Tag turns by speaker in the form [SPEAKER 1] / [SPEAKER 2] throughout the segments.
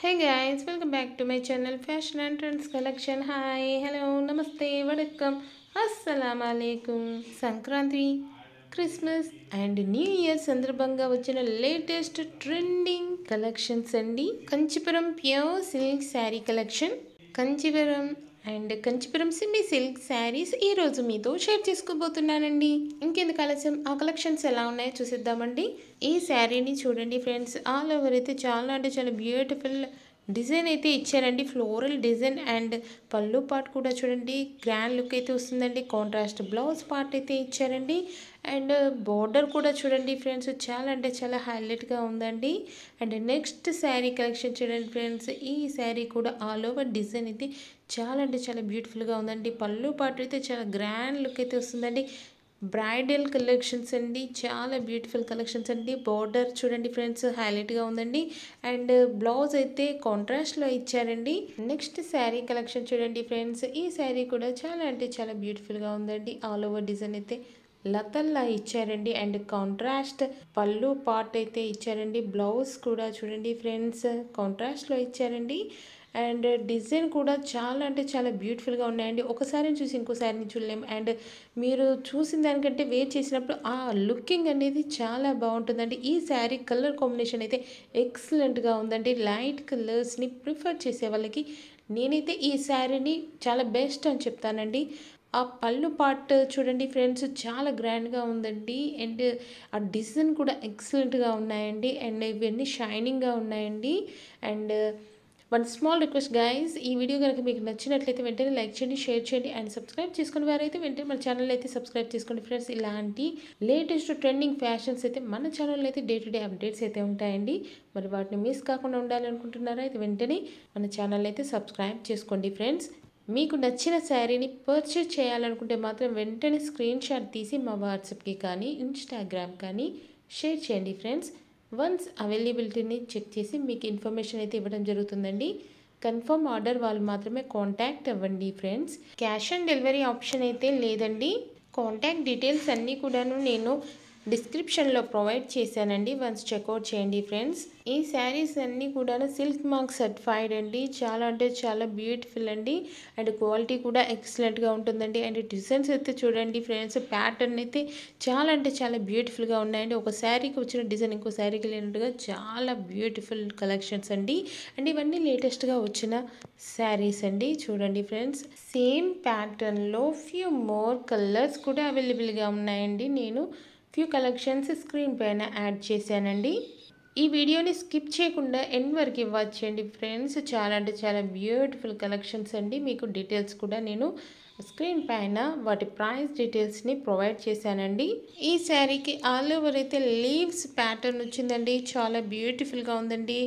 [SPEAKER 1] Hey guys, welcome back to my channel Fashion and Trends Collection. Hi, hello, namaste, vanakkam, assalamu alaikum. Sankranti Christmas and new year సందర్భంగా వచ్చిన latest trending collections అండి. Kanchipuram pure silk sari collection, Kanchipuram semi silk saris ఈ రోజు మీతో share చేసుకోబోతున్నానండి. ఇంకెందుకు ఆలస్యం, ఆ collections ఎలా ఉన్నాయో చూసిద్దామండి. ఈ శారీని చూడండి ఫ్రెండ్స్, ఆల్ ఓవర్ అయితే చాలా అంటే చాలా బ్యూటిఫుల్ డిజైన్ అయితే ఇచ్చారండి. ఫ్లోరల్ డిజైన్ అండ్ పళ్ళు పార్ట్ కూడా చూడండి గ్రాండ్ లుక్ అయితే వస్తుందండి. కాంట్రాస్ట్ బ్లౌజ్ పార్ట్ అయితే ఇచ్చారండి. అండ్ బార్డర్ కూడా చూడండి ఫ్రెండ్స్, చాలా అంటే చాలా హైలైట్గా ఉందండి. అండ్ నెక్స్ట్ శారీ కలెక్షన్ చూడండి ఫ్రెండ్స్, ఈ శారీ కూడా ఆల్ ఓవర్ డిజైన్ అయితే చాలా అంటే చాలా బ్యూటిఫుల్గా ఉందండి. పళ్ళు పార్ట్ అయితే చాలా గ్రాండ్ లుక్ అయితే వస్తుందండి. బ్రైడల్ కలెక్షన్స్ అండి, చాలా బ్యూటిఫుల్ కలెక్షన్స్ అండి. బార్డర్ చూడండి ఫ్రెండ్స్, హైలైట్గా ఉందండి. అండ్ బ్లౌజ్ అయితే కాంట్రాస్ట్లో ఇచ్చారండి. నెక్స్ట్ శారీ కలెక్షన్ చూడండి ఫ్రెండ్స్, ఈ శారీ కూడా చాలా అంటే చాలా బ్యూటిఫుల్గా ఉందండి. ఆల్ ఓవర్ డిజైన్ అయితే లతల్లా ఇచ్చారండి. అండ్ కాంట్రాస్ట్ పళ్ళు పార్ట్ అయితే ఇచ్చారండి. బ్లౌజ్ కూడా చూడండి ఫ్రెండ్స్, కాంట్రాస్ట్లో ఇచ్చారండి. అండ్ డిజైన్ కూడా చాలా అంటే చాలా బ్యూటిఫుల్గా ఉన్నాయండి. ఒకసారిని చూసి ఇంకోసారిని చూడలేము. అండ్ మీరు చూసిన దానికంటే వేర్ చేసినప్పుడు ఆ లుకింగ్ అనేది చాలా బాగుంటుందండి. ఈ శారీ కలర్ కాంబినేషన్ అయితే ఎక్సలెంట్గా ఉందండి. లైట్ కలర్స్ని ప్రిఫర్ చేసే వాళ్ళకి నేనైతే ఈ శారీని చాలా బెస్ట్ అని చెప్తానండి. ఆ పళ్ళు పార్ట్ చూడండి ఫ్రెండ్స్, చాలా గ్రాండ్గా ఉందండి. అండ్ ఆ డిజైన్ కూడా ఎక్సలెంట్గా ఉన్నాయండి. అండ్ ఇవన్నీ షైనింగ్గా ఉన్నాయండి. And one small request guys, ఈ వీడియో కనుక మీకు నచ్చినట్లయితే వెంటనే లైక్ చేయండి, షేర్ చేయండి అండ్ సబ్స్క్రైబ్ చేసుకుని వారైతే వెంటనే మన ఛానల్ అయితే సబ్స్క్రైబ్ చేసుకోండి ఫ్రెండ్స్. ఇలాంటి లేటెస్ట్ ట్రెండింగ్ ఫ్యాషన్స్ అయితే మన ఛానల్లో అయితే డే టు డే అప్డేట్స్ అయితే ఉంటాయండి. మరి వాటిని మిస్ కాకుండా ఉండాలనుకుంటున్నారా అయితే వెంటనే మన ఛానల్ అయితే సబ్స్క్రైబ్ చేసుకోండి ఫ్రెండ్స్. మీకు నచ్చిన శారీని పర్చేస్ చేయాలనుకుంటే మాత్రం వెంటనే స్క్రీన్ షాట్ తీసి మా వాట్సాప్కి కానీ ఇన్స్టాగ్రామ్ కానీ షేర్ చేయండి ఫ్రెండ్స్. వన్స్ అవైలబిలిటీని చెక్ చేసి మీకు ఇన్ఫర్మేషన్ అయితే ఇవ్వడం జరుగుతుందండి. కన్ఫర్మ్ ఆర్డర్ వాళ్ళు మాత్రమే కాంటాక్ట్ అవ్వండి friends. Cash on delivery option అయితే లేదండి. కాంటాక్ట్ డీటెయిల్స్ అన్నీ కూడాను నేను డిస్క్రిప్షన్లో ప్రొవైడ్ చేశానండి. వన్స్ చెక్అవుట్ చేయండి ఫ్రెండ్స్. ఈ శారీస్ అన్నీ కూడా సిల్క్ మార్క్ సర్టిఫైడ్ అండి. చాలా అంటే చాలా బ్యూటిఫుల్ అండి. అండ్ క్వాలిటీ కూడా ఎక్సలెంట్గా ఉంటుందండి. అండ్ డిజైన్స్ అయితే చూడండి ఫ్రెండ్స్, ప్యాటర్న్ అయితే చాలా అంటే చాలా బ్యూటిఫుల్గా ఉన్నాయండి. ఒక శారీకి వచ్చిన డిజైన్ ఇంకో శారీకి లేనట్టుగా చాలా బ్యూటిఫుల్ కలెక్షన్స్ అండి. అండ్ ఇవన్నీ లేటెస్ట్గా వచ్చిన శారీస్ అండి. చూడండి ఫ్రెండ్స్, సేమ్ ప్యాటర్న్లో ఫ్యూ మోర్ కలర్స్ కూడా అవైలబుల్గా ఉన్నాయండి. నేను ఫ్యూ కలెక్షన్స్ స్క్రీన్ పైన యాడ్ చేశానండి. ఈ వీడియోని స్కిప్ చేయకుండా ఎండ్ వరకు ఇవ్వచ్చండి ఫ్రెండ్స్. చాలా అంటే చాలా బ్యూటిఫుల్ కలెక్షన్స్ అండి. మీకు డీటెయిల్స్ కూడా నేను స్క్రీన్ పైన వాటి ప్రైస్ డీటెయిల్స్ని ప్రొవైడ్ చేశానండి. ఈ శారీకి ఆల్ ఓవర్ అయితే లీవ్స్ ప్యాటర్న్ వచ్చిందండి. చాలా బ్యూటిఫుల్గా ఉందండి.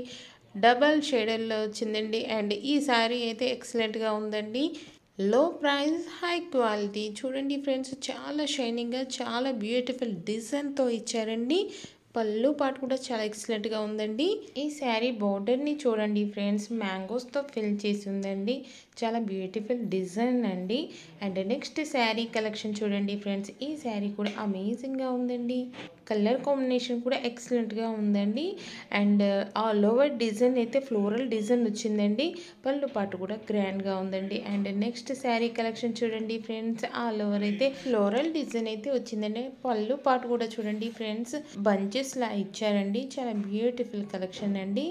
[SPEAKER 1] డబల్ షేడర్లో వచ్చిందండి. అండ్ ఈ శారీ అయితే ఎక్సలెంట్గా ఉందండి. లో ప్రైస్ హై క్వాలిటీ చూడండి ఫ్రెండ్స్, చాలా షైనింగ్గా చాలా బ్యూటిఫుల్ డిజైన్తో ఇచ్చారండి. పళ్ళు పాటు కూడా చాలా ఎక్సలెంట్గా ఉందండి. ఈ శారీ బోర్డర్ని చూడండి ఫ్రెండ్స్, మ్యాంగోస్తో ఫిల్ చేసి ఉందండి. చాలా బ్యూటిఫుల్ డిజైన్ అండి. అండ్ నెక్స్ట్ శారీ కలెక్షన్ చూడండి ఫ్రెండ్స్, ఈ శారీ కూడా అమేజింగ్గా ఉందండి. కలర్ కాంబినేషన్ కూడా ఎక్సలెంట్గా ఉందండి. అండ్ ఆల్ ఓవర్ డిజైన్ అయితే ఫ్లోరల్ డిజైన్ వచ్చిందండి. పళ్ళు పాటు కూడా గ్రాండ్గా ఉందండి. అండ్ నెక్స్ట్ శారీ కలెక్షన్ చూడండి ఫ్రెండ్స్, ఆల్ ఓవర్ అయితే ఫ్లోరల్ డిజైన్ అయితే వచ్చిందండి. పళ్ళు పాటు కూడా చూడండి ఫ్రెండ్స్, బంచెస్ లా ఇచ్చారండి. చాలా బ్యూటిఫుల్ కలెక్షన్ అండి.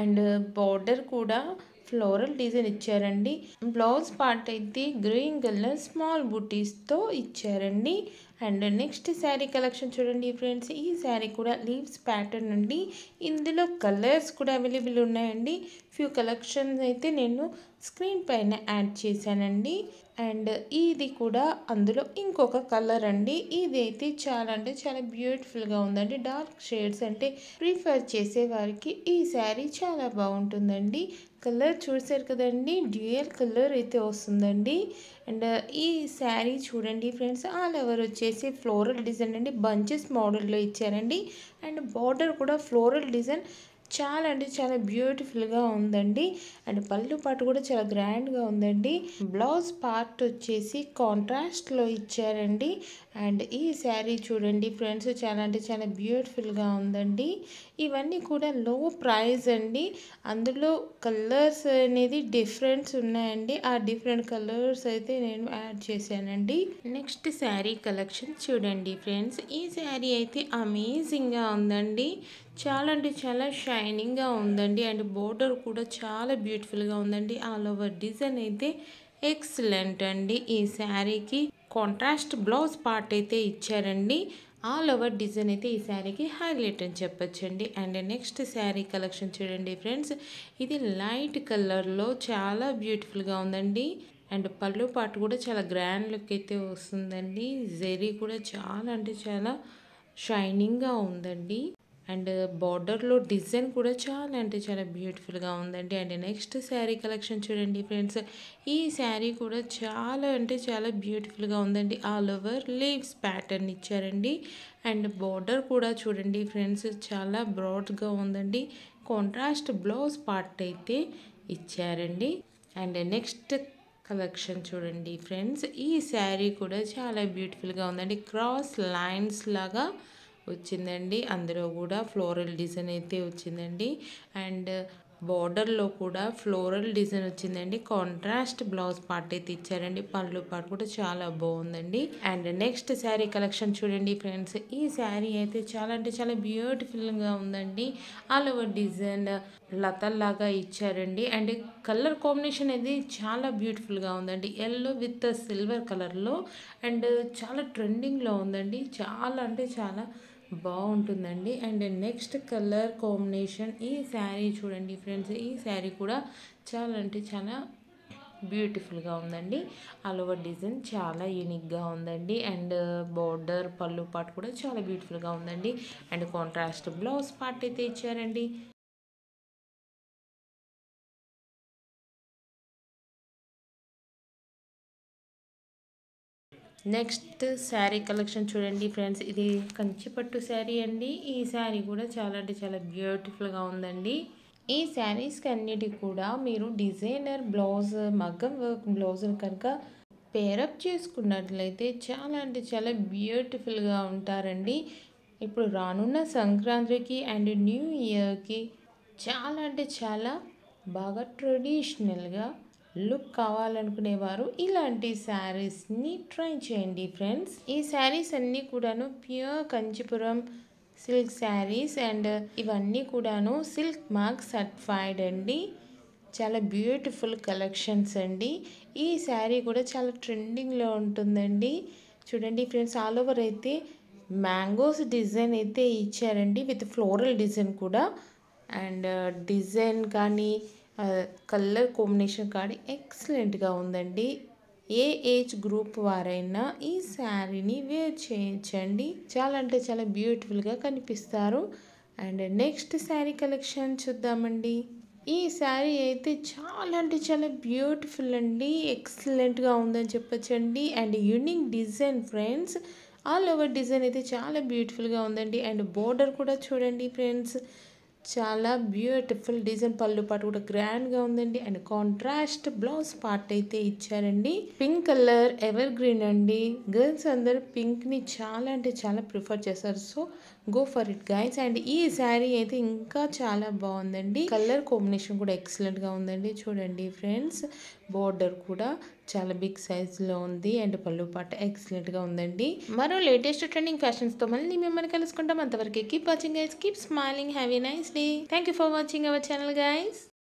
[SPEAKER 1] అండ్ బార్డర్ కూడా ఫ్లోరల్ డిజైన్ ఇచ్చారండి. బ్లౌజ్ పార్ట్ అయితే గ్రీన్ కలర్ స్మాల్ బుటీస్తో ఇచ్చారండి. అండ్ నెక్స్ట్ శారీ కలెక్షన్ చూడండి ఫ్రెండ్స్, ఈ శారీ కూడా లీవ్స్ ప్యాటర్న్ అండి. ఇందులో కలర్స్ కూడా అవైలబుల్ ఉన్నాయండి. ఫ్యూ కలెక్షన్స్ అయితే నేను స్క్రీన్ పైన యాడ్ చేశానండి. అండ్ ఇది కూడా అందులో ఇంకొక కలర్ అండి. ఇది అయితే చాలా అంటే చాలా బ్యూటిఫుల్గా ఉందండి. డార్క్ షేడ్స్ అంటే ప్రిఫర్ చేసే వారికి ఈ శారీ చాలా బాగుంటుందండి. కలర్ చూసారు కదండి, డ్యూయల్ కలర్ అయితే వస్తుందండి. అండ్ ఈ శారీ చూడండి ఫ్రెండ్స్, ఆల్ ఓవర్ వచ్చేసి ఫ్లోరల్ డిజైన్ అండి. బంచెస్ మోడల్లో ఇచ్చారండి. అండ్ బార్డర్ కూడా ఫ్లోరల్ డిజైన్ చాలా అంటే చాలా బ్యూటిఫుల్గా ఉందండి. అండ్ పళ్ళు పాటు కూడా చాలా గ్రాండ్గా ఉందండి. బ్లౌజ్ పార్ట్ వచ్చేసి కాంట్రాస్ట్లో ఇచ్చారండి. అండ్ ఈ శారీ చూడండి ఫ్రెండ్స్, చాలా అంటే చాలా బ్యూటిఫుల్గా ఉందండి. ఇవన్నీ కూడా లో ప్రైస్ అండి. అందులో కలర్స్ అనేది డిఫరెన్స్ ఉన్నాయండి. ఆ డిఫరెంట్ కలర్స్ అయితే నేను యాడ్ చేశానండి. నెక్స్ట్ శారీ కలెక్షన్ చూడండి ఫ్రెండ్స్. ఈ శారీ అయితే అమేజింగ్గా ఉందండి. చాలా అంటే చాలా షైనింగ్గా ఉందండి. అండ్ బోర్డర్ కూడా చాలా బ్యూటిఫుల్గా ఉందండి. ఆల్ ఓవర్ డిజైన్ అయితే ఎక్సలెంట్ అండి. ఈ శారీకి కాంట్రాస్ట్ బ్లౌజ్ పార్ట్ అయితే ఇచ్చారండి. ఆల్ ఓవర్ డిజైన్ అయితే ఈ శారీకి హైలైట్ అని చెప్పొచ్చండి. అండ్ నెక్స్ట్ శారీ కలెక్షన్ చూడండి ఫ్రెండ్స్. ఇది లైట్ కలర్లో చాలా బ్యూటిఫుల్గా ఉందండి. అండ్ పళ్ళు పాటు కూడా చాలా గ్రాండ్ లుక్ అయితే వస్తుందండి. జెరీ కూడా చాలా అంటే చాలా షైనింగ్గా ఉందండి. అండ్ బార్డర్లో డిజైన్ కూడా చాలా అంటే చాలా బ్యూటిఫుల్గా ఉందండి. అండ్ నెక్స్ట్ శారీ కలెక్షన్ చూడండి ఫ్రెండ్స్. ఈ శారీ కూడా చాలా అంటే చాలా బ్యూటిఫుల్గా ఉందండి. ఆల్ ఓవర్ లీవ్స్ ప్యాటర్న్ ఇచ్చారండి. అండ్ బార్డర్ కూడా చూడండి ఫ్రెండ్స్, చాలా బ్రాడ్గా ఉందండి. కాంట్రాస్ట్ బ్లౌజ్ పార్ట్ అయితే ఇచ్చారండి. అండ్ నెక్స్ట్ కలెక్షన్ చూడండి ఫ్రెండ్స్. ఈ శారీ కూడా చాలా బ్యూటిఫుల్గా ఉందండి. క్రాస్ లైన్స్ లాగా వచ్చిందండి. అందులో కూడా ఫ్లోరల్ డిజైన్ అయితే వచ్చిందండి. అండ్ బార్డర్లో కూడా ఫ్లోరల్ డిజైన్ వచ్చిందండి. కాంట్రాస్ట్ బ్లౌజ్ పార్ట్ అయితే ఇచ్చారండి. పళ్ళు పార్ట్ కూడా చాలా బాగుందండి. అండ్ నెక్స్ట్ శారీ కలెక్షన్ చూడండి ఫ్రెండ్స్. ఈ శారీ అయితే చాలా అంటే చాలా బ్యూటిఫుల్గా ఉందండి. ఆల్ ఓవర్ డిజైన్ లతల్లాగా ఇచ్చారండి. అండ్ కలర్ కాంబినేషన్ అనేది చాలా బ్యూటిఫుల్గా ఉందండి. ఎల్లో విత్ సిల్వర్ కలర్లో అండ్ చాలా ట్రెండింగ్లో ఉందండి. చాలా అంటే చాలా బాగుంటుందండి. అండ్ నెక్స్ట్ కలర్ కాంబినేషన్ ఈ శారీ చూడండి ఫ్రెండ్స్. ఈ శారీ కూడా చాలా అంటే చాలా బ్యూటిఫుల్గా ఉందండి. ఆల్ ఓవర్ డిజైన్ చాలా యూనిక్గా ఉందండి. అండ్ బార్డర్ పళ్ళు పార్ట్ కూడా చాలా బ్యూటిఫుల్గా ఉందండి. అండ్ కాంట్రాస్ట్ బ్లౌజ్ పార్ట్ అయితే ఇచ్చారండి. నెక్స్ట్ శారీ కలెక్షన్ చూడండి ఫ్రెండ్స్. ఇది కంచిపట్టు శారీ అండి. ఈ శారీ కూడా చాలా అంటే చాలా బ్యూటిఫుల్గా ఉందండి. ఈ శారీస్కి అన్నిటికి కూడా మీరు డిజైనర్ బ్లౌజ్, మగ్గం వర్క్ బ్లౌజ్ కనుక పేరప్ చేసుకున్నట్లయితే చాలా అంటే చాలా బ్యూటిఫుల్గా ఉంటారండి. ఇప్పుడు రానున్న సంక్రాంతికి అండ్ న్యూ ఇయర్కి చాలా అంటే చాలా బాగా ట్రెడిషనల్గా లుక్ కావాలనుకునేవారు ఇలాంటి శారీస్ని ట్రై చేయండి ఫ్రెండ్స్. ఈ శారీస్ అన్నీ కూడాను pure Kanchipuram silk saris and ఇవన్నీ కూడాను సిల్క్ మార్క్ సర్టిఫైడ్ అండి. చాలా బ్యూటిఫుల్ కలెక్షన్స్ అండి. ఈ శారీ కూడా చాలా ట్రెండింగ్లో ఉంటుందండి. చూడండి ఫ్రెండ్స్, ఆల్ ఓవర్ అయితే మ్యాంగోస్ డిజైన్ అయితే ఇచ్చారండి విత్ ఫ్లోరల్ డిజైన్ కూడా. అండ్ డిజైన్ కానీ కలర్ కాంబినేషన్ కానీ ఎక్సలెంట్గా ఉందండి. ఏ ఏజ్ గ్రూప్ వారైనా ఈ శారీని వేర్ చేయొచ్చండి. చాలా అంటే చాలా బ్యూటిఫుల్గా కనిపిస్తారు. అండ్ నెక్స్ట్ శారీ కలెక్షన్ చూద్దామండి. ఈ శారీ అయితే చాలా అంటే చాలా బ్యూటిఫుల్ అండి. ఎక్సలెంట్గా ఉందని చెప్పొచ్చండి. And unique design friends. All over design అయితే చాలా బ్యూటిఫుల్గా ఉందండి. అండ్ బోర్డర్ కూడా చూడండి ఫ్రెండ్స్, చాలా బ్యూటిఫుల్ డిజైన్. పళ్ళు పాటు కూడా గ్రాండ్గా ఉందండి. అండ్ కాంట్రాస్ట్ బ్లౌజ్ పార్ట్ అయితే ఇచ్చారండి. పింక్ కలర్ ఎవర్ గ్రీన్ అండి. గర్ల్స్ అందరూ పింక్ని చాలా అంటే చాలా ప్రిఫర్ చేస్తారు. So go for it guys. And ఈ శారీ అయితే ఇంకా చాలా బాగుందండి. కలర్ కాంబినేషన్ కూడా ఎక్సలెంట్గా ఉందండి. చూడండి ఫ్రెండ్స్, బోర్డర్ కూడా చాలా బిగ్ సైజ్లో ఉంది. అండ్ పళ్ళు పాట ఎక్సలెంట్గా ఉందండి. మరో లేటెస్ట్ ట్రెండింగ్ ఫ్యాషన్స్తో మళ్ళీ మిమ్మల్ని కలుసుకుంటాం. అంతవరకు keep watching guys, keep smiling, have a nice day. Thank you for watching our channel guys.